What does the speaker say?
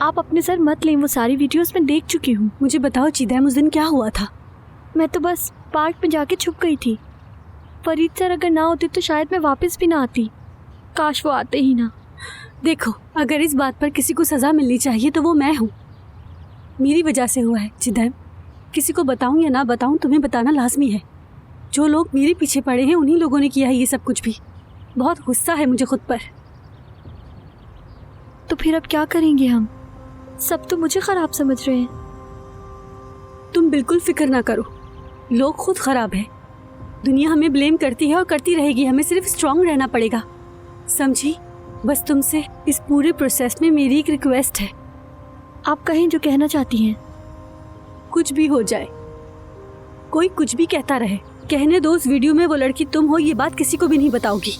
आप अपने सर मत लें, वो सारी वीडियोस में देख चुकी हूँ। मुझे बताओ चिदैम, उस दिन क्या हुआ था? मैं तो बस पार्क में जाके छुप गई थी। फरीद सर अगर ना होते तो शायद मैं वापस भी ना आती। काश वो आते ही ना। देखो, अगर इस बात पर किसी को सज़ा मिलनी चाहिए तो वो मैं हूँ। मेरी वजह से हुआ है चिदैम। किसी को बताऊँ या ना बताऊँ, तुम्हें बताना लाजमी है। जो लोग मेरे पीछे पड़े हैं उन्हीं लोगों ने किया है ये सब कुछ भी। बहुत गुस्सा है मुझे खुद पर। तो फिर अब क्या करेंगे हम? सब तो मुझे खराब समझ रहे हैं। तुम बिल्कुल फिक्र ना करो, लोग खुद खराब है। दुनिया हमें ब्लेम करती है और करती रहेगी। हमें सिर्फ स्ट्रांग रहना पड़ेगा, समझी? बस तुमसे इस पूरे प्रोसेस में मेरी एक रिक्वेस्ट है। आप कहें जो कहना चाहती हैं। कुछ भी हो जाए, कोई कुछ भी कहता रहे, कहने दो उस वीडियो में वो लड़की तुम हो, ये बात किसी को भी नहीं बताओगी।